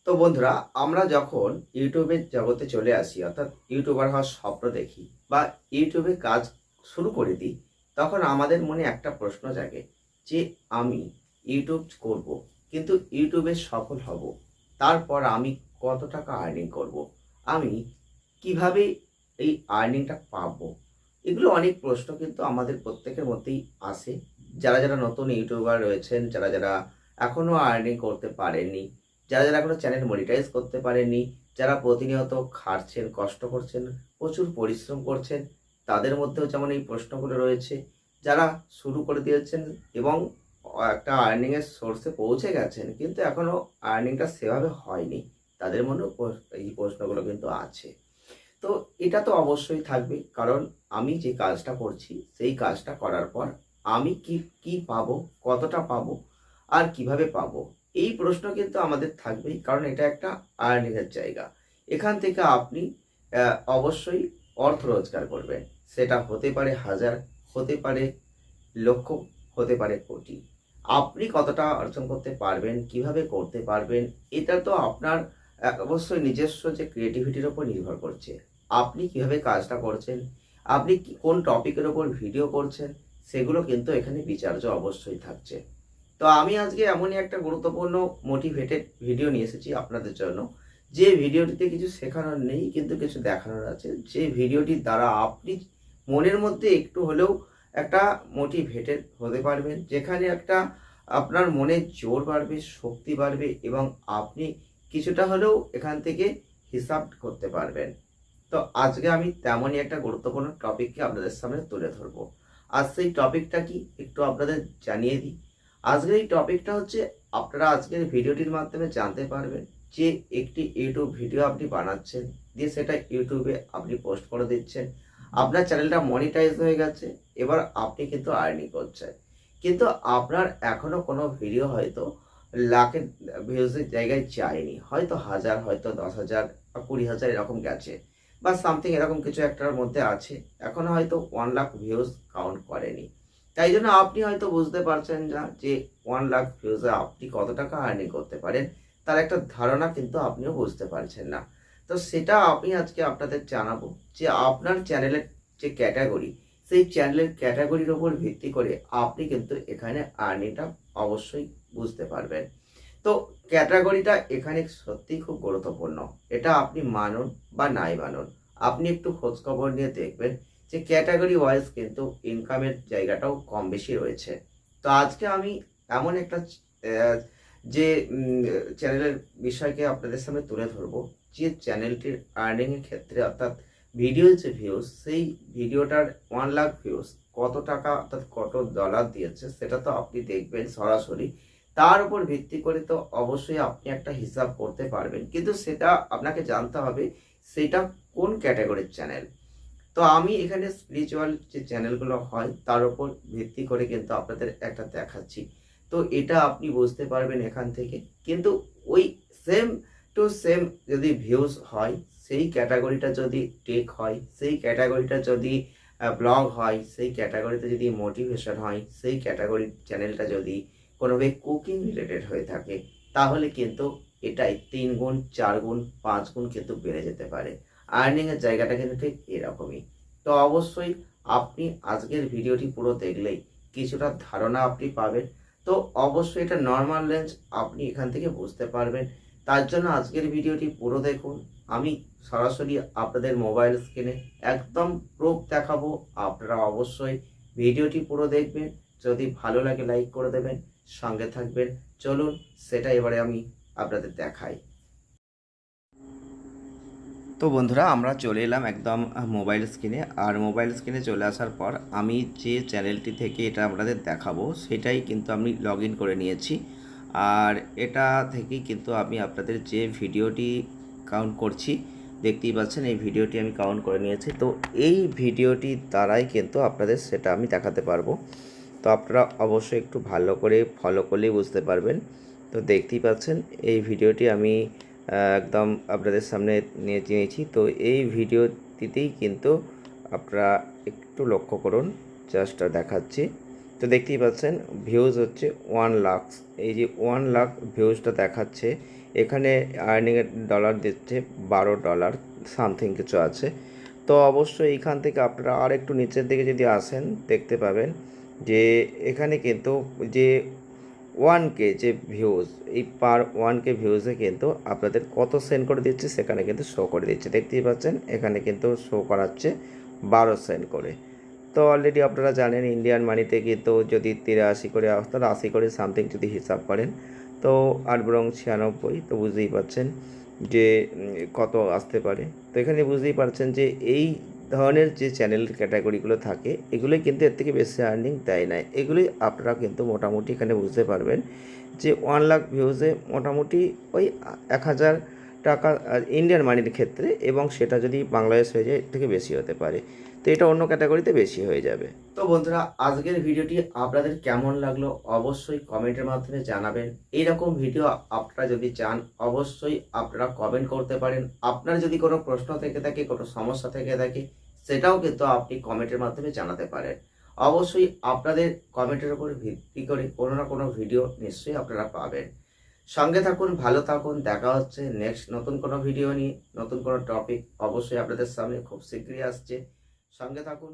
তো বন্ধুরা, আমরা যখন ইউটিউবের জগতে চলে আসি অর্থাৎ ইউটিউবার হওয়ার স্বপ্ন দেখি বা ইউটিউবে কাজ শুরু করে দিই, তখন আমাদের মনে একটা প্রশ্ন জাগে যে আমি ইউটিউব করব, কিন্তু ইউটিউবে সফল হব, তারপর আমি কত টাকা আর্নিং করব, আমি কিভাবে এই আর্নিংটা পাবো। এগুলো অনেক প্রশ্ন কিন্তু আমাদের প্রত্যেকের মধ্যেই আসে। যারা যারা নতুন ইউটিউবার রয়েছেন, যারা যারা এখনও আর্নিং করতে পারেননি, যারা যারা এখনো চ্যানেল মনিটাইজ করতে পারেননি, যারা প্রতিনিয়ত খাটছেন, কষ্ট করছেন, প্রচুর পরিশ্রম করছেন, তাদের মধ্যেও যেমন এই প্রশ্নগুলো রয়েছে। যারা শুরু করে দিয়েছেন এবং একটা আর্নিংয়ের সোর্সে পৌঁছে গেছেন, কিন্তু এখনও আর্নিংটা সেভাবে হয়নি, তাদের মনেও এই প্রশ্নগুলো কিন্তু আছে। তো এটা তো অবশ্যই থাকবে, কারণ আমি যে কাজটা করছি সেই কাজটা করার পর আমি কি কি পাবো, কতটা পাবো, আর কিভাবে পাবো, এই প্রশ্ন কিন্তু আমাদের থাকবেই, কারণ এটা একটা আর্নিংয়ের জায়গা। এখান থেকে আপনি অবশ্যই অর্থ রোজগার করবেন। সেটা হতে পারে হাজার, হতে পারে লক্ষ, হতে পারে কোটি। আপনি কতটা অর্জন করতে পারবেন, কিভাবে করতে পারবেন, এটা তো আপনার অবশ্যই নিজস্ব যে ক্রিয়েটিভিটির ওপর নির্ভর করছে। আপনি কিভাবে কাজটা করছেন, আপনি কোন টপিকের ওপর ভিডিও করছেন, সেগুলো কিন্তু এখানে বিচার্য অবশ্যই থাকছে। তো আমি আজকে এমনই একটা গুরুত্বপূর্ণ মোটিভেটেড ভিডিও নিয়ে এসেছি আপনাদের জন্য, যে ভিডিওটিতে কিছু শেখানোর নেই কিন্তু কিছু দেখানোর আছে, যে ভিডিওটির দ্বারা আপনি মনের মধ্যে একটু হলেও একটা মোটিভেটেড হতে পারবেন, যেখানে একটা আপনার মনে জোর বাড়বে, শক্তি বাড়বে, এবং আপনি কিছুটা হলেও এখান থেকে হিসাব করতে পারবেন। তো আজকে আমি তেমনই একটা গুরুত্বপূর্ণ টপিককে আপনাদের সামনে তুলে ধরবো। আর সেই টপিকটা কি একটু আপনাদের জানিয়ে দিই। আজকের এই টপিকটা হচ্ছে, আপনারা আজকের ভিডিওটির মাধ্যমে জানতে পারবেন যে একটি ইউটিউব ভিডিও আপনি বানাচ্ছেন, দিয়ে সেটা ইউটিউবে আপনি পোস্ট করে দিচ্ছেন, আপনার চ্যানেলটা মনিটাইজ হয়ে গেছে, এবার আপনি কিন্তু আর্নিং করছেন, কিন্তু আপনার এখনো কোনো ভিডিও হয়তো লাখের ভিউজের জায়গায় যায়নি, হয়তো হাজার, হয়তো 10,000 বা 20,000 এরকম গেছে, বা সামথিং এরকম কিছু একটার মধ্যে আছে, এখনো হয়তো 1 লাখ ভিউজ কাউন্ট করেনি। তাই জন্য আপনি হয়তো বুঝতে পারছেন না যে 1 লাখ ভিউজে আপনি কত টাকা আর্নিং করতে পারেন, তার একটা ধারণা কিন্তু আপনিও বুঝতে পারছেন না। তো সেটা আমি আজকে আপনাদের জানাবো, যে আপনার চ্যানেলের যে ক্যাটাগরি, সেই চ্যানেলের ক্যাটাগরির ওপর ভিত্তি করে আপনি কিন্তু এখানে আর্নিংটা অবশ্যই বুঝতে পারবেন। তো ক্যাটাগরিটা এখানে সত্যিই খুব গুরুত্বপূর্ণ। এটা আপনি মানুন বা নাই মানুন, আপনি একটু খোঁজখবর নিয়ে দেখবেন যে ক্যাটাগরি ওয়াইজ কিন্তু ইনকামের জায়গাটাও কম বেশি রয়েছে। তো আজকে আমি এমন একটা আহ, যে চ্যানেলের বিষয়কে আপনাদের সামনে তুলে ধরবো, যে চ্যানেলটির আর্নিংয়ের ক্ষেত্রে অর্থাৎ ভিডিওর যে ভিউজ, সেই ভিডিওটার 1 লাখ ভিউজ কত টাকা অর্থাৎ কত ডলার দিয়েছে, সেটা তো আপনি দেখবেন সরাসরি। তার উপর ভিত্তি করে তো অবশ্যই আপনি একটা হিসাব করতে পারবেন, কিন্তু সেটা আপনাকে জানতে হবে সেটা কোন ক্যাটাগরির চ্যানেল। তো আমি এখানে স্পিরিচুয়াল যে চ্যানেলগুলো হয় তার উপর ভিত্তি করে কিন্তু আপনাদের একটা দেখাচ্ছি। তো এটা আপনি বুঝতে পারবেন এখান থেকে, কিন্তু ওই সেম টু সেম যদি ভিউজ হয়, সেই ক্যাটাগরিটা যদি টেক হয়, সেই ক্যাটাগরিটা যদি ব্লগ হয়, সেই ক্যাটাগরিতে যদি মোটিভেশন হয়, সেই ক্যাটাগরির চ্যানেলটা যদি কোনোভাবে কুকিং রিলেটেড হয়ে থাকে, তাহলে কিন্তু এটাই 3 গুণ, 4 গুণ, 5 গুণ কিন্তু বেড়ে যেতে পারে। আর্নিংয়ের জায়গাটা কিন্তু ঠিক এরকমই। তো অবশ্যই আপনি আজকের ভিডিওটি পুরো দেখলেই কিছুটা ধারণা আপনি পাবেন। তো অবশ্যই এটা নর্মাল রেঞ্জ আপনি এখান থেকে বুঝতে পারবেন। তার জন্য আজকের ভিডিওটি পুরো দেখুন। আমি সরাসরি আপনাদের মোবাইল স্ক্রিনে একদম প্রুফ দেখাবো, আপনারা অবশ্যই ভিডিওটি পুরো দেখবেন। যদি ভালো লাগে লাইক করে দেবেন, সঙ্গে থাকবেন। চলুন সেটা এবারে আমি আপনাদের দেখাই। তো বন্ধুরা, আমরা চলে এলাম একদম মোবাইল স্ক্রিনে। আর মোবাইল স্ক্রিনে চলে আসার পর আমি যে চ্যানেলটি থেকে এটা আপনাদের দেখাবো সেটাই কিন্তু আমি লগ ইন করে নিয়েছি। আর এটা থেকেই কিন্তু আমি আপনাদের যে ভিডিওটি কাউন্ট করছি, দেখতেই পাচ্ছেন এই ভিডিওটি আমি কাউন্ট করে নিয়েছি। তো এই ভিডিওটির দ্বারাই কিন্তু আপনাদের সেটা আমি দেখাতে পারবো। তো আপনারা অবশ্যই একটু ভালো করে ফলো করলেই বুঝতে পারবেন। তো দেখতেই পাচ্ছেন এই ভিডিওটি আমি একদম আপনাদের সামনে নিয়েছি। তো এই ভিডিওটিতেই কিন্তু আপনারা একটু লক্ষ্য করুন, জাস্ট দেখাচ্ছি। তো দেখতেই পাচ্ছেন ভিউজ হচ্ছে 1 লাখ। এই যে 1 লাখ ভিউজটা দেখাচ্ছে, এখানে আর্নিংয়ের ডলার দিচ্ছে $12 সামথিং কিছু আছে। তো অবশ্যই এইখান থেকে আপনারা আর একটু নিচের দিকে যদি আসেন দেখতে পাবেন যে এখানে কিন্তু যে 1K যে ভিউজ, এই পার 1K ভিউজে কিন্তু আপনাদের কত সেন্ড করে দিচ্ছে সেখানে কিন্তু শো করে দিচ্ছে। দেখতেই পাচ্ছেন এখানে কিন্তু শো করাচ্ছে 12 সেন্ট করে। তো অলরেডি আপনারা জানেন ইন্ডিয়ান মানিতে কিন্তু যদি 83 করে অর্থাৎ 80 করে সামথিং যদি হিসাব করেন তো 8×96, তো বুঝতেই পারছেন যে কত আসতে পারে। তো এখানে বুঝতেই পারছেন যে এই ধরনের যে চ্যানেল ক্যাটাগরিগুলো থাকে এগুলোই কিন্তু এর থেকে বেশি আর্নিং দেয় না। এগুলোই আপনারা কিন্তু মোটামুটি এখানে বুঝতে পারবেন যে 1 লাখ ভিউজে মোটামুটি ওই 1000 টাকা ইন্ডিয়ান মানির ক্ষেত্রে, এবং সেটা যদি বাংলাদেশ হয়ে যায় এর থেকে বেশি হতে পারে। তো এটা অন্য ক্যাটাগরিতে বেশি হয়ে যাবে। তো বন্ধুরা, আজকের ভিডিওটি আপনাদের কেমন লাগলো অবশ্যই কমেন্টের মাধ্যমে জানাবেন। এইরকম ভিডিও আপনারা যদি চান অবশ্যই আপনারা কমেন্ট করতে পারেন। আপনার যদি কোনো প্রশ্ন থেকে থাকে, কোনো সমস্যা থেকে থাকে, সেটাও কিন্তু আপনি কমেন্টের মাধ্যমে জানাতে পারেন। অবশ্যই আপনাদের কমেন্টের উপর ভিত্তি করে কোনো না কোনো ভিডিও নিশ্চয়ই আপনারা পাবেন। সঙ্গে থাকুন, ভালো থাকুন। দেখা হচ্ছে নেক্সট নতুন কোনো ভিডিও নিয়ে, নতুন কোনো টপিক অবশ্যই আপনাদের সামনে খুব শীঘ্রই আসছে। সঙ্গে থাকুন।